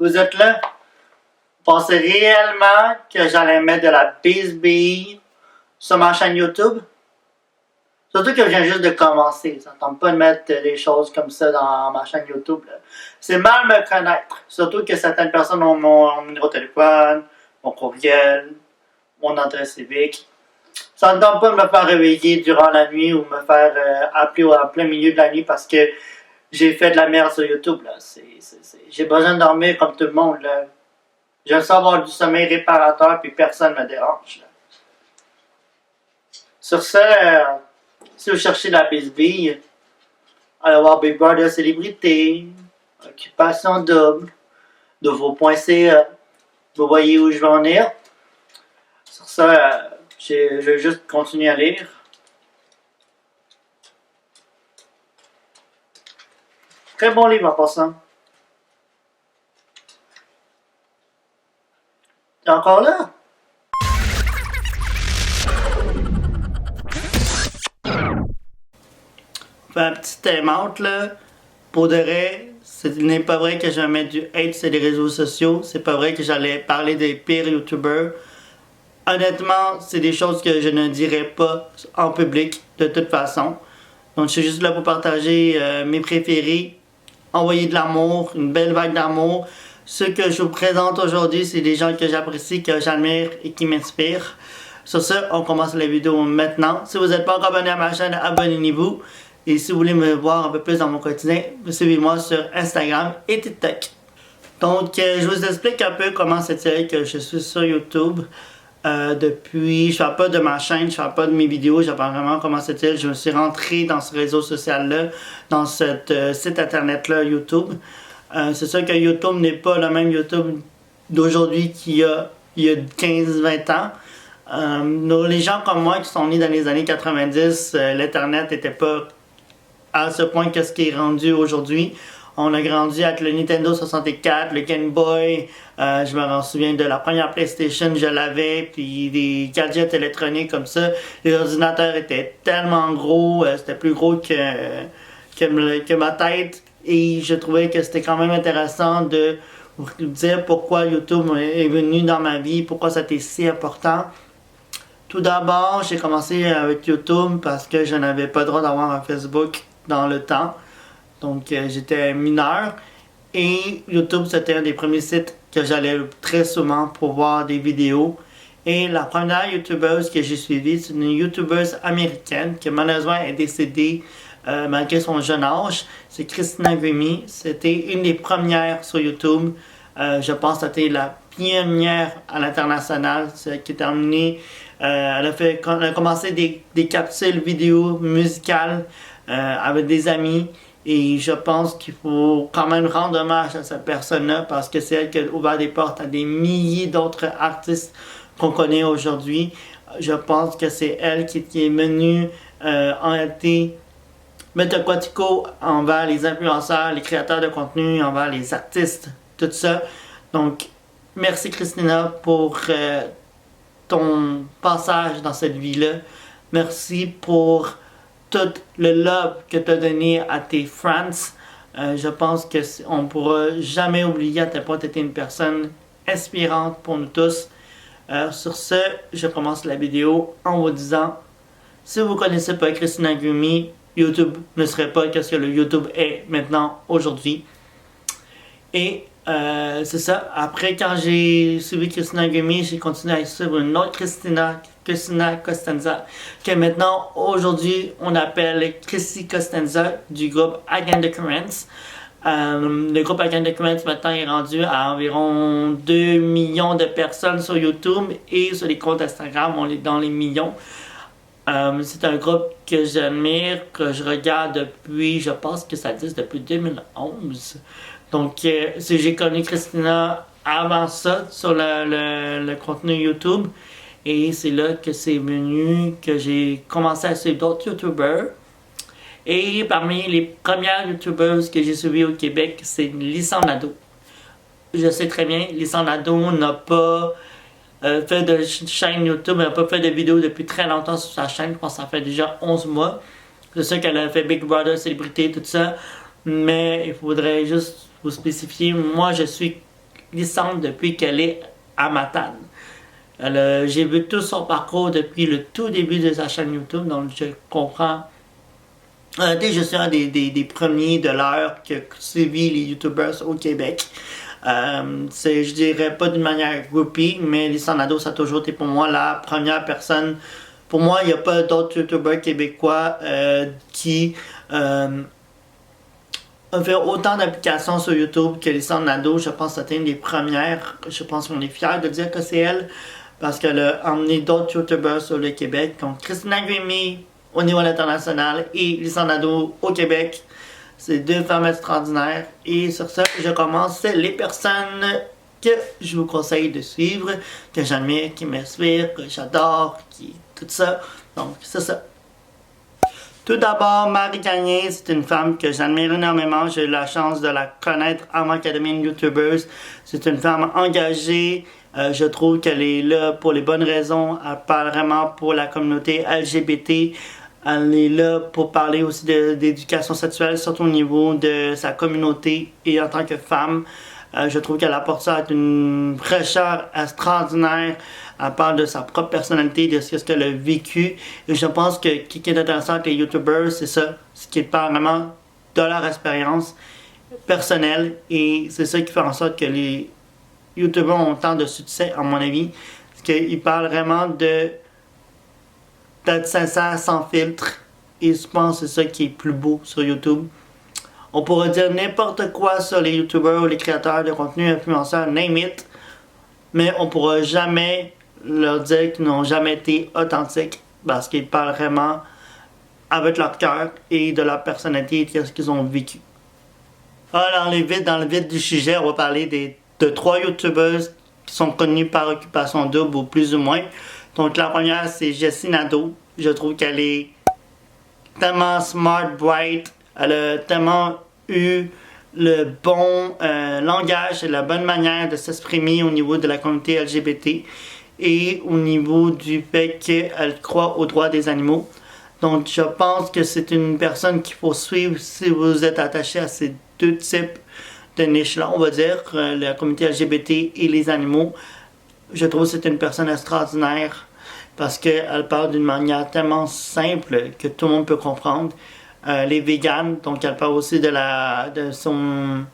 Vous êtes là? Vous pensez réellement que j'allais mettre de la bisbille sur ma chaîne YouTube? Surtout que je viens juste de commencer. Ça ne tente pas de mettre des choses comme ça dans ma chaîne YouTube. C'est mal me connaître. Surtout que certaines personnes ont mon numéro de téléphone, mon courriel, mon adresse civique. Ça ne tente pas de me faire réveiller durant la nuit ou me faire appeler en plein milieu de la nuit parce que j'ai fait de la merde sur YouTube. Là. J'ai besoin de dormir comme tout le monde. Là. J'aime ça avoir du sommeil réparateur puis personne ne me dérange. Là. Sur ce, si vous cherchez la bisbille, allez voir Big Brother Célébrité, Occupation Double, Nouveau.ca. Vous voyez où je vais en venir. Sur ça, je vais juste continuer à lire. Très bon livre en passant. T'es encore là? Fait un petit time out là. Pour de vrai, ce n'est pas vrai que je vais mettre du hate sur les réseaux sociaux. C'est pas vrai que j'allais parler des pires youtubeurs. Honnêtement, c'est des choses que je ne dirais pas en public de toute façon. Donc je suis juste là pour partager mes préférés, envoyer de l'amour, une belle vague d'amour. Ce que je vous présente aujourd'hui, c'est des gens que j'apprécie, que j'admire et qui m'inspirent. Sur ce, on commence la vidéo maintenant. Si vous n'êtes pas encore abonné à ma chaîne, abonnez-vous. Et si vous voulez me voir un peu plus dans mon quotidien, suivez-moi sur Instagram et TikTok. Donc, je vous explique un peu comment c'est que je suis sur YouTube. Depuis, je ne parle pas de ma chaîne, je ne parle pas de mes vidéos, je parle vraiment comment c'est. Je me suis rentré dans ce réseau social-là, dans ce site internet-là, YouTube. C'est sûr que YouTube n'est pas le même YouTube d'aujourd'hui qu'il y a 15-20 ans. Les gens comme moi qui sont nés dans les années 90, l'Internet n'était pas à ce point qu'est-ce qui est rendu aujourd'hui. On a grandi avec le Nintendo 64, le Game Boy, je me souviens de la première PlayStation, je l'avais, puis des gadgets électroniques comme ça. Les ordinateurs étaient tellement gros, c'était plus gros que ma tête, et je trouvais que c'était quand même intéressant de vous dire pourquoi YouTube est venu dans ma vie, pourquoi c'était si important. Tout d'abord, j'ai commencé avec YouTube parce que je n'avais pas le droit d'avoir un Facebook dans le temps. Donc j'étais mineur et YouTube c'était un des premiers sites que j'allais très souvent pour voir des vidéos. Et la première YouTubeuse que j'ai suivie, c'est une YouTubeuse américaine qui malheureusement est décédée malgré son jeune âge. C'est Christina Grimmie. C'était une des premières sur YouTube. Je pense que c'était la pionnière à l'international. C'est qui est terminée. Elle a commencé des capsules vidéo musicales avec des amis. Et je pense qu'il faut quand même rendre hommage à cette personne-là parce que c'est elle qui a ouvert des portes à des milliers d'autres artistes qu'on connaît aujourd'hui. Je pense que c'est elle qui est venue en été mettre un quatico envers les influenceurs, les créateurs de contenu, envers les artistes, tout ça. Donc, merci Christina pour ton passage dans cette vie-là. Merci pour tout le love que tu as donné à tes fans. Je pense qu'on ne pourra jamais oublier à quel point tu étais une personne inspirante pour nous tous. Sur ce, je commence la vidéo en vous disant, si vous ne connaissez pas Christina Grimmie, YouTube ne serait pas ce que le YouTube est maintenant, aujourd'hui. Et c'est ça. Après, quand j'ai suivi Christina Grimmie, j'ai continué à suivre une autre Christina Costanza, que maintenant, aujourd'hui, on appelle Chrissy Costanza du groupe Again the Currents. Le groupe Again the Currents maintenant est rendu à environ 2 millions de personnes sur YouTube et sur les comptes Instagram, on est dans les millions. C'est un groupe que j'admire, que je regarde depuis, je pense que ça existe depuis 2011. Donc, j'ai connu Christina avant ça sur le contenu YouTube. Et c'est là que c'est venu, que j'ai commencé à suivre d'autres YouTubers. Et parmi les premières YouTubeuses que j'ai suivies au Québec, c'est Lissandre Nadeau. Je sais très bien, Lissandre Nadeau n'a pas fait de chaîne YouTube, elle n'a pas fait de vidéo depuis très longtemps sur sa chaîne. Je pense que ça fait déjà 11 mois. Je sais qu'elle a fait Big Brother, Célébrité, tout ça. Mais il faudrait juste vous spécifier, moi je suis glissante depuis qu'elle est à Matane. J'ai vu tout son parcours depuis le tout début de sa chaîne YouTube, donc je comprends. Je suis un des premiers de l'heure qui a suivi les YouTubers au Québec. Je dirais pas d'une manière groupie, mais Lisa Nadeau, ça a toujours été pour moi la première personne. Pour moi, il n'y a pas d'autres YouTubers québécois qui ont fait autant d'applications sur YouTube que Lisa Nadeau. Je pense que c'était une des premières. Je pense qu'on est fiers de dire que c'est elle, parce qu'elle a emmené d'autres YouTubers sur le Québec, comme Christina Grimmie au niveau international et Lisa Nadeau au Québec. C'est deux femmes extraordinaires. Et sur ça, je commence les personnes que je vous conseille de suivre, que j'admire, qui m'inspirent, que j'adore, tout ça. Donc, c'est ça. Tout d'abord, Marie Gagné, c'est une femme que j'admire énormément. J'ai eu la chance de la connaître avant qu'elle devienne YouTubeuse. C'est une femme engagée. Je trouve qu'elle est là pour les bonnes raisons. Elle parle vraiment pour la communauté LGBT. Elle est là pour parler aussi d'éducation sexuelle, surtout au niveau de sa communauté et en tant que femme. Je trouve qu'elle apporte ça avec une fraîcheur extraordinaire. Elle parle de sa propre personnalité, de ce qu'elle a vécu. Et je pense que ce qui est intéressant avec les YouTubers, c'est ça. Ce qui parle vraiment de leur expérience personnelle. Et c'est ça qui fait en sorte que les YouTubers ont tant de succès, à mon avis. Parce qu'ils parlent vraiment d'être sincère, sans filtre. Et je pense que c'est ça qui est plus beau sur YouTube. On pourrait dire n'importe quoi sur les YouTubers ou les créateurs de contenu, influenceurs, name it. Mais on pourra jamais leur dire qu'ils n'ont jamais été authentiques, parce qu'ils parlent vraiment avec leur cœur et de leur personnalité et de ce qu'ils ont vécu. Alors, dans le vide du sujet, on va parler de 3 YouTubers qui sont connus par Occupation Double, ou plus ou moins. Donc la première, c'est Jessie Nadeau. Je trouve qu'elle est tellement smart, bright. Elle a tellement eu le bon langage et la bonne manière de s'exprimer au niveau de la communauté LGBT et au niveau du fait qu'elle croit aux droits des animaux. Donc je pense que c'est une personne qu'il faut suivre si vous êtes attaché à ces deux types de niches-là, on va dire, la communauté LGBT et les animaux. Je trouve que c'est une personne extraordinaire parce qu'elle parle d'une manière tellement simple que tout le monde peut comprendre. Les véganes, donc elle parle aussi de son...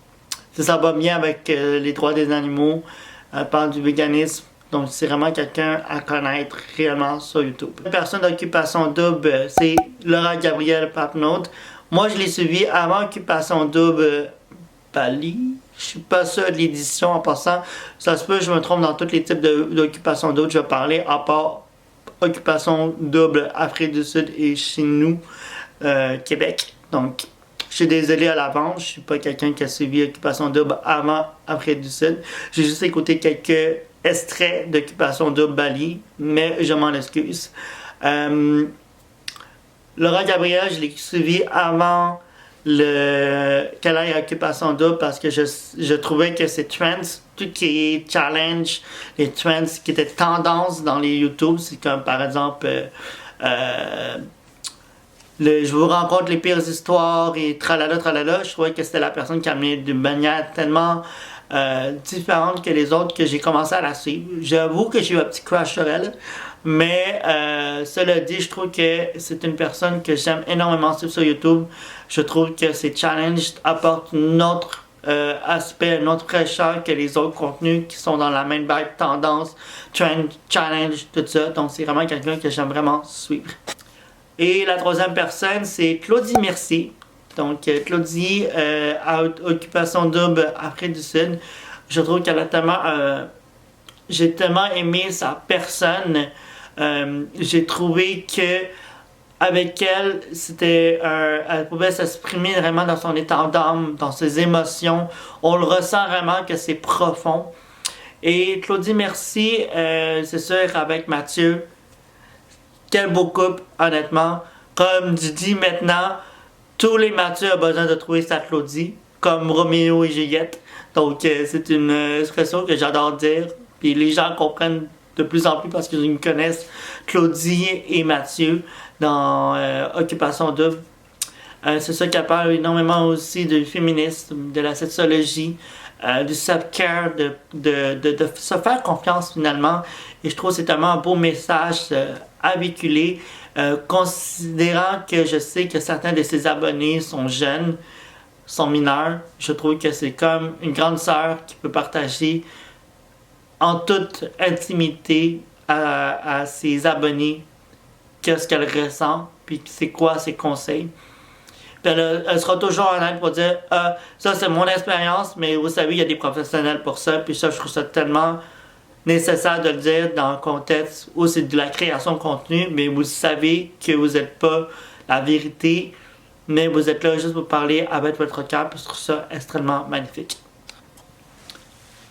Ça va bien avec les droits des animaux. Elle parle du véganisme. Donc c'est vraiment quelqu'un à connaître réellement sur YouTube. Une personne d'Occupation Double, c'est Laura Gabrielle Papenaude. Moi je l'ai suivi avant Occupation Double Bali. Je suis pas sûr de l'édition en passant. Ça se peut je me trompe dans tous les types d'Occupation Double. Je vais parler à part Occupation Double Afrique du Sud et chez nous, Québec. Donc je suis désolé à l'avance. Je suis pas quelqu'un qui a suivi Occupation Double avant Afrique du Sud. J'ai juste écouté quelques extrait d'Occupation Double Bali, mais je m'en excuse. Laura Gabrielle, je l'ai suivi avant qu'elle aille à Occupation Double parce que je trouvais que ces trends, tout qui est challenge, les trends qui étaient tendance dans les YouTube, c'est comme par exemple je vous rencontre les pires histoires et tralala tralala, je trouvais que c'était la personne qui amenait d'une manière tellement différente que les autres que j'ai commencé à la suivre. J'avoue que j'ai eu un petit crush sur elle, mais cela dit, je trouve que c'est une personne que j'aime énormément suivre sur YouTube. Je trouve que ces challenges apportent un autre aspect, une autre fraîcheur que les autres contenus qui sont dans la même vibe, tendance, trend, challenge, tout ça. Donc c'est vraiment quelqu'un que j'aime vraiment suivre. Et la troisième personne, c'est Claudie Mercier. Donc, Claudie, à Occupation Double Afrique du Sud, je trouve qu'elle a tellement... j'ai tellement aimé sa personne. J'ai trouvé que avec elle, elle pouvait s'exprimer vraiment dans son état d'âme, dans ses émotions. On le ressent vraiment que c'est profond. Et Claudie Mercier, c'est sûr, avec Mathieu, quel beau couple, honnêtement. Comme tu dis maintenant, tous les Mathieu ont besoin de trouver sa Claudie, comme Roméo et Juliette. Donc c'est une expression que j'adore dire. Puis les gens comprennent de plus en plus parce qu'ils me connaissent Claudie et Mathieu dans Occupation Double. C'est ça qu'elle parle énormément aussi du féminisme, de la sexologie. du self-care, de se faire confiance finalement. Et je trouve que c'est tellement un beau message à véhiculer, considérant que je sais que certains de ses abonnés sont jeunes, sont mineurs. Je trouve que c'est comme une grande sœur qui peut partager en toute intimité à ses abonnés qu'est-ce qu'elle ressent, puis c'est quoi ses conseils. Puis elle sera toujours honnête pour dire ça c'est mon expérience, mais vous savez, il y a des professionnels pour ça, puis ça, je trouve ça tellement nécessaire de le dire dans le contexte où c'est de la création de contenu, mais vous savez que vous n'êtes pas la vérité, mais vous êtes là juste pour parler avec votre cœur, puis je trouve ça extrêmement magnifique.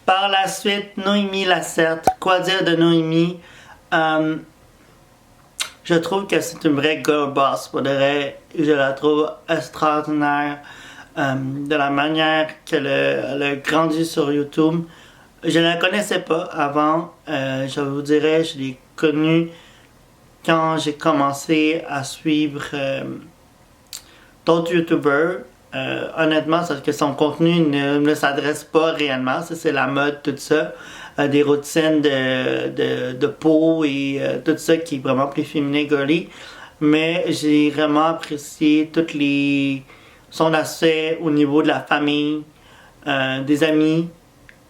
Par la suite, Noémie Lacerte. Quoi dire de Noémie? Je trouve que c'est une vraie girl boss. Pour de vrai, je la trouve extraordinaire de la manière qu'elle a grandi sur YouTube. Je ne la connaissais pas avant. Je vous dirais, je l'ai connue quand j'ai commencé à suivre d'autres YouTubers. Honnêtement, c'est que son contenu ne s'adresse pas réellement. Ça, c'est la mode, tout ça. Des routines de peau et tout ça qui est vraiment plus féminin, girly. Mais j'ai vraiment apprécié son aspect au niveau de la famille, des amis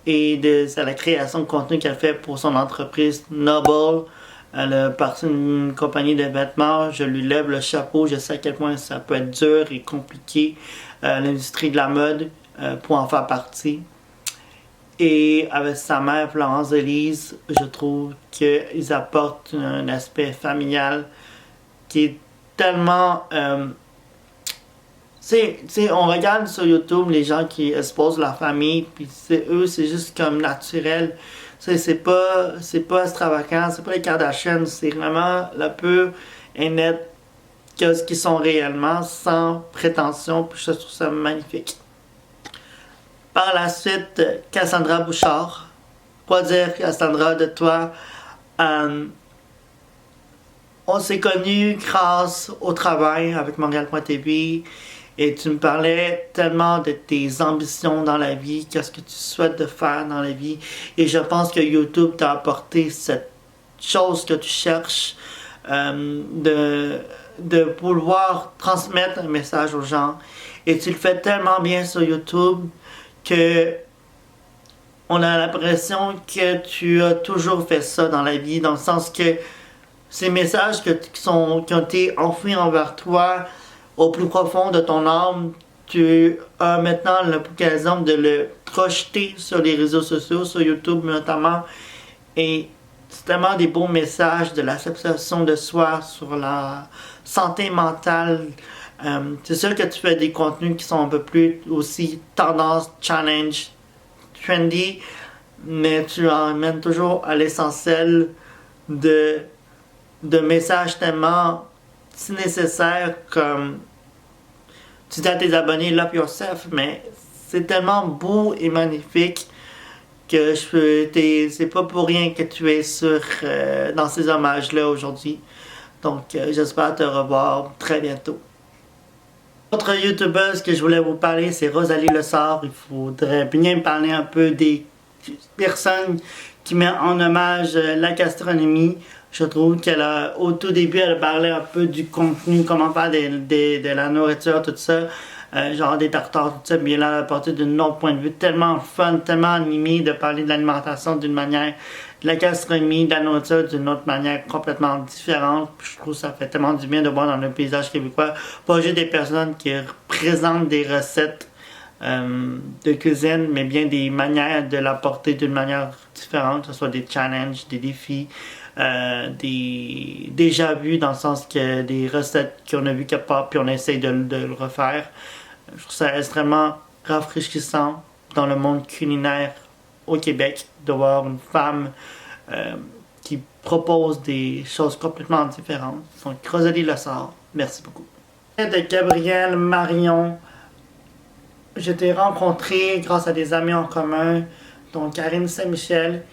et de la création de contenu qu'elle fait pour son entreprise Noble. Elle a parti d'une compagnie de vêtements. Je lui lève le chapeau. Je sais à quel point ça peut être dur et compliqué, l'industrie de la mode, pour en faire partie. Et avec sa mère, Florence Elise, je trouve qu'ils apportent un aspect familial qui est tellement... on regarde sur YouTube les gens qui exposent leur famille, puis eux, c'est juste comme naturel. C'est pas extravagant, c'est pas les Kardashians, c'est vraiment le peu et net que ce qu'ils sont réellement, sans prétention, puis je trouve ça magnifique. Par la suite, Cassandra Bouchard. Quoi dire, Cassandra, de toi? On s'est connus grâce au travail avec Montréal.tv et tu me parlais tellement de tes ambitions dans la vie, qu'est-ce que tu souhaites de faire dans la vie. Et je pense que YouTube t'a apporté cette chose que tu cherches, de pouvoir transmettre un message aux gens. Et tu le fais tellement bien sur YouTube que on a l'impression que tu as toujours fait ça dans la vie, dans le sens que ces messages qui ont été enfouis envers toi au plus profond de ton âme, tu as maintenant l'occasion de le projeter sur les réseaux sociaux, sur YouTube notamment, et c'est tellement des beaux messages de l'acceptation de soi, sur la santé mentale. C'est sûr que tu fais des contenus qui sont un peu plus aussi tendance, challenge, trendy, mais tu emmènes toujours à l'essentiel de messages tellement si nécessaires comme tu dis à tes abonnés love yourself, mais c'est tellement beau et magnifique que c'est pas pour rien que tu es dans ces hommages-là aujourd'hui. Donc j'espère te revoir très bientôt. Autre youtubeuse que je voulais vous parler, c'est Rosalie Lessard. Il faudrait bien parler un peu des personnes qui mettent en hommage la gastronomie. Je trouve au tout début, elle parlait un peu du contenu, comment faire de la nourriture, tout ça. Genre des tartares, tout ça. Mais là, à partir d'un autre point de vue, tellement fun, tellement animé de parler de l'alimentation d'une manière, de la gastronomie, de la nourriture d'une autre manière complètement différente. Je trouve que ça fait tellement du bien de voir dans le paysage québécois, pas juste des personnes qui présentent des recettes de cuisine, mais bien des manières de l'apporter d'une manière différente, que ce soit des challenges, des défis, des déjà vus dans le sens que des recettes qu'on a vues quelque part puis on essaye de le refaire. Je trouve ça extrêmement rafraîchissant dans le monde culinaire au Québec de voir une femme qui propose des choses complètement différentes. Donc Rosalie Lessard, merci beaucoup. De Gabrielle Marion, je t'ai rencontré grâce à des amis en commun, dont Karine Saint-Michel.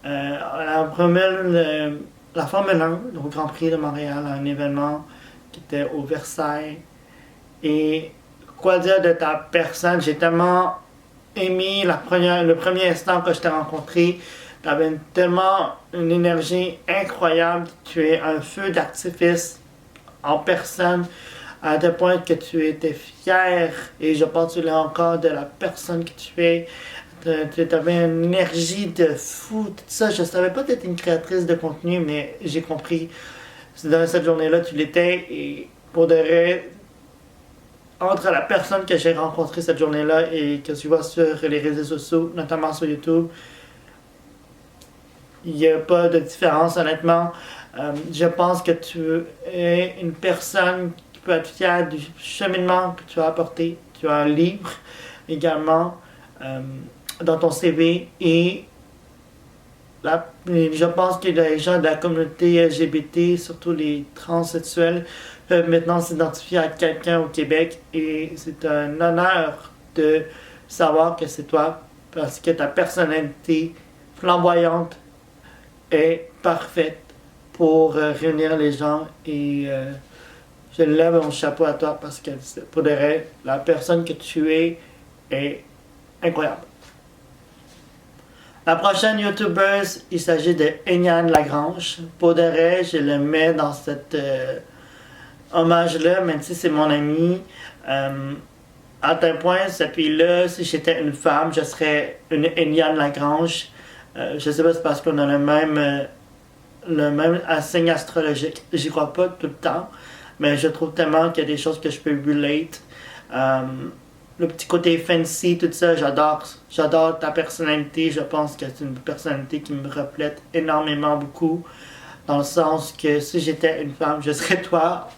La Formule 1 au Grand Prix de Montréal, un événement qui était au Versailles. Et quoi dire de ta personne? J'ai tellement aimé le premier instant que je t'ai rencontré. Tu avais tellement une énergie incroyable. Tu es un feu d'artifice en personne, à tel point que tu étais fier, et je pense que tu l'es encore, de la personne que tu es. Tu avais une énergie de fou, tout ça. Je savais pas que tu étais une créatrice de contenu, mais j'ai compris. Dans cette journée-là, tu l'étais, et pour de vrai, entre la personne que j'ai rencontrée cette journée-là et que tu vois sur les réseaux sociaux, notamment sur YouTube, il n'y a pas de différence, honnêtement. Je pense que tu es une personne qui peut être fière du cheminement que tu as apporté. Tu as un livre également dans ton CV, et je pense que les gens de la communauté LGBT, surtout les transsexuels, peuvent maintenant s'identifier à quelqu'un au Québec, et c'est un honneur de savoir que c'est toi, parce que ta personnalité flamboyante est parfaite pour réunir les gens, et je lève mon chapeau à toi, parce que pour de vrai, la personne que tu es est incroyable. La prochaine YouTubeuse, il s'agit de Eliane Lagrange. Pour de vrai, je le mets dans cet hommage-là, même si c'est mon ami. À tel point, cette fille-là, si j'étais une femme, je serais une Eliane Lagrange. Je sais pas si c'est parce qu'on a le même signe astrologique. J'y crois pas tout le temps, mais je trouve tellement qu'il y a des choses que je peux relate. Le petit côté fancy, tout ça, j'adore ta personnalité. Je pense que c'est une personnalité qui me reflète énormément beaucoup, dans le sens que si j'étais une femme, je serais toi.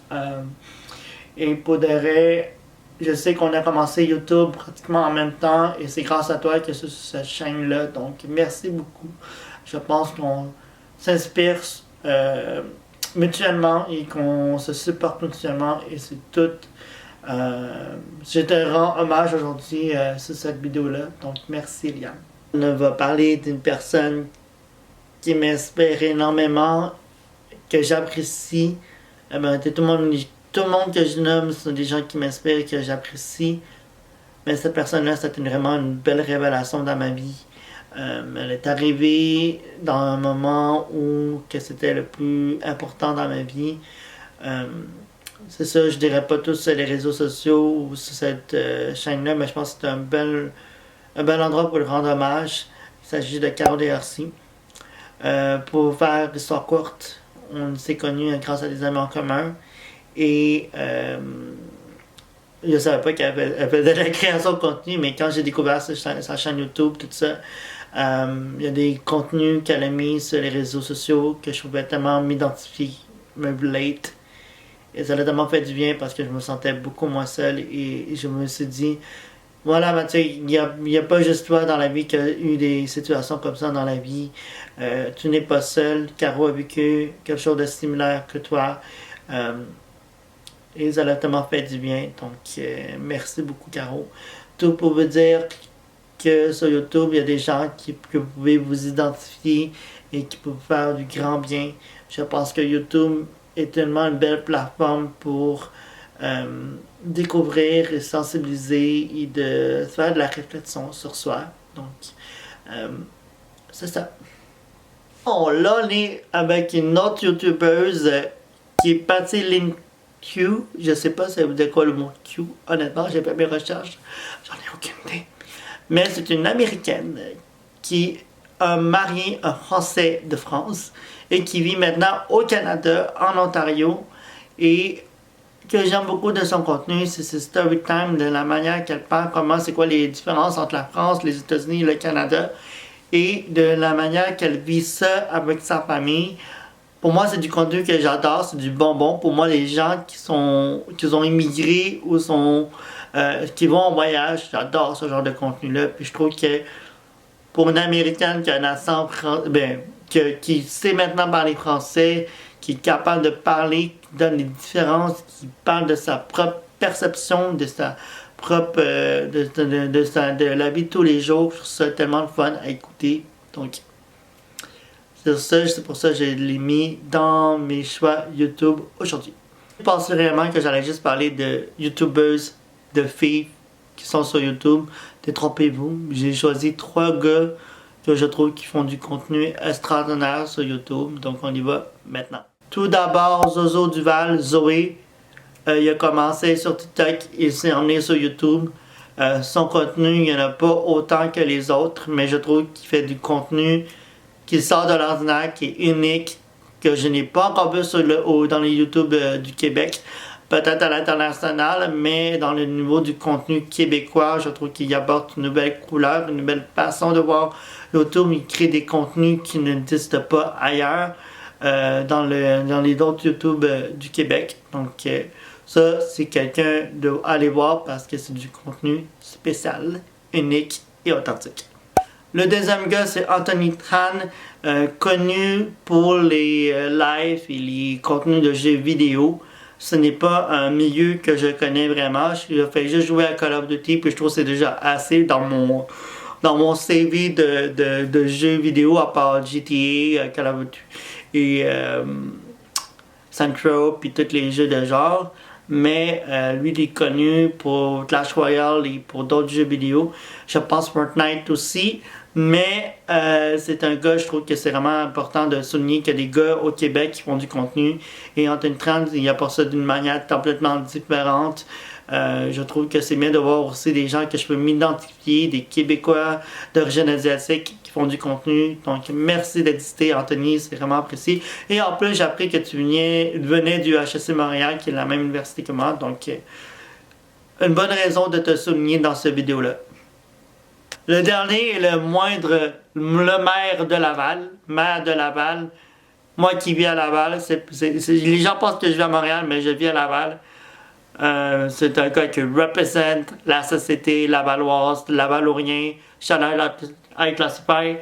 Et pour de vrai, je sais qu'on a commencé YouTube pratiquement en même temps, et c'est grâce à toi que c'est sur cette chaîne-là. Donc merci beaucoup. Je pense qu'on s'inspire mutuellement, et qu'on se supporte mutuellement, et c'est tout. Je te rends hommage aujourd'hui sur cette vidéo-là, donc merci Liam. On va parler d'une personne qui m'inspire énormément, que j'apprécie. Tout le monde que je nomme sont des gens qui m'inspirent et que j'apprécie. Mais cette personne-là, c'était vraiment une belle révélation dans ma vie. Elle est arrivée dans un moment où que c'était le plus important dans ma vie. C'est ça, je dirais pas tous sur les réseaux sociaux ou sur cette chaîne-là, mais je pense que c'est un bel endroit pour le rendre hommage. Il s'agit de Caro Desharcy. Pour faire l'histoire courte, on s'est connus grâce à des amis en commun, et je savais pas qu'elle faisait de la création de contenu, mais quand j'ai découvert sa chaîne YouTube, tout ça, il y a des contenus qu'elle a mis sur les réseaux sociaux que je pouvais tellement m'identifier, me relate. Et ça a tellement fait du bien, parce que je me sentais beaucoup moins seul, et je me suis dit, voilà Mathieu, il n'y a pas juste toi dans la vie qui a eu des situations comme ça dans la vie. Tu n'es pas seul. Caro a vécu quelque chose de similaire que toi. Et ça a tellement fait du bien. Donc merci beaucoup Caro. Tout pour vous dire que sur YouTube, il y a des gens que vous pouvez vous identifier et qui peuvent faire du grand bien. Je pense que YouTube est tellement une belle plateforme pour découvrir et sensibiliser, et de faire de la réflexion sur soi. Donc, c'est ça. Bon, là, on est avec une autre YouTubeuse qui est Patty Lynn Q. Je sais pas ça veut dire quoi le mot Q. Honnêtement, j'ai fait mes recherches. J'en ai aucune idée. Mais c'est une Américaine qui a marié un Français de France et qui vit maintenant au Canada, en Ontario. Et que j'aime beaucoup de son contenu, c'est ses story time, de la manière qu'elle parle, comment, c'est quoi les différences entre la France, les États-Unis et le Canada, et de la manière qu'elle vit ça avec sa famille. Pour moi, c'est du contenu que j'adore, c'est du bonbon. Pour moi, les gens qui ont immigré ou qui vont en voyage, j'adore ce genre de contenu-là. Puis je trouve que pour une Américaine qui a un accent qui sait maintenant parler français, qui est capable de parler, qui donne les différences, qui parle de sa propre perception, de sa propre de la vie de tous les jours. Je trouve ça tellement le fun à écouter. Donc c'est pour ça que je l'ai mis dans mes choix YouTube aujourd'hui. Je pensais réellement que j'allais juste parler de YouTubeuses, de filles qui sont sur YouTube. Détrompez-vous, j'ai choisi 3 gars que je trouve qui font du contenu extraordinaire sur YouTube. Donc on y va maintenant. Tout d'abord, Zozo Duval, Zoé. Il a commencé sur TikTok, il s'est emmené sur YouTube. Son contenu, il n'y en a pas autant que les autres, mais je trouve qu'il fait du contenu qui sort de l'ordinaire, qui est unique, que je n'ai pas encore vu dans les YouTube du Québec. Peut-être à l'international, mais dans le niveau du contenu québécois, je trouve qu'il apporte une nouvelle couleur, une nouvelle façon de voir YouTube. Il crée des contenus qui n'existent pas ailleurs dans les autres YouTube du Québec. Donc ça, c'est quelqu'un de aller voir parce que c'est du contenu spécial, unique et authentique. Le deuxième gars, c'est Anthony Tran, connu pour les lives et les contenus de jeux vidéo. Ce n'est pas un milieu que je connais vraiment. Je fais juste jouer à Call of Duty, puis je trouve que c'est déjà assez dans mon CV de jeux vidéo, à part GTA, Call of Duty et Central, puis tous les jeux de genre. Mais lui, il est connu pour Clash Royale et pour d'autres jeux vidéo. Je pense Fortnite aussi. Mais c'est un gars, je trouve que c'est vraiment important de souligner qu'il y a des gars au Québec qui font du contenu. Et Anthony Tran, il apporte ça d'une manière complètement différente. Je trouve que c'est bien de voir aussi des gens que je peux m'identifier, des Québécois d'origine asiatique qui font du contenu. Donc merci d'exister, Anthony, c'est vraiment apprécié. Et en plus, j'ai appris que tu venais du HEC Montréal, qui est la même université que moi. Donc une bonne raison de te souligner dans cette vidéo-là. Le dernier est le moindre, le maire de Laval. Moi qui vis à Laval, les gens pensent que je vis à Montréal, mais je vis à Laval. C'est un gars qui représente la société lavalloise, lavalorien, Chanel High Classify.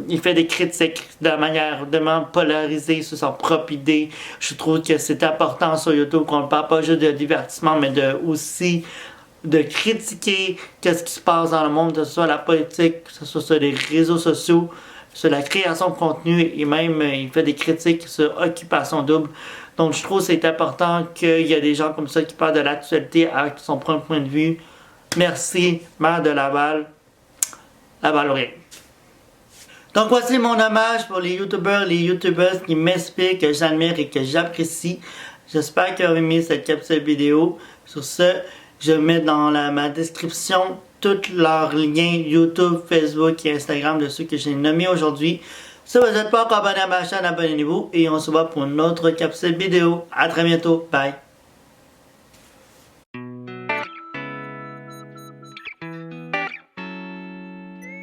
Il fait des critiques de manière vraiment polarisée sur son propre idée. Je trouve que c'est important sur YouTube qu'on ne parle pas juste de divertissement, mais aussi de critiquer qu'est-ce qui se passe dans le monde, que ce soit la politique, que ce soit sur les réseaux sociaux, sur la création de contenu, et même il fait des critiques sur Occupation Double. Donc je trouve que c'est important qu'il y ait des gens comme ça qui parlent de l'actualité avec son propre point de vue. Merci, maire de Laval, Lavalorien. Donc voici mon hommage pour les YouTubers qui m'inspirent, que j'admire et que j'apprécie. J'espère que vous avez aimé cette capsule vidéo. Sur ce, je mets dans ma description tous leurs liens YouTube, Facebook et Instagram de ceux que j'ai nommés aujourd'hui. Si vous n'êtes pas encore abonné à ma chaîne, abonnez-vous et on se voit pour une autre capsule vidéo. À très bientôt. Bye.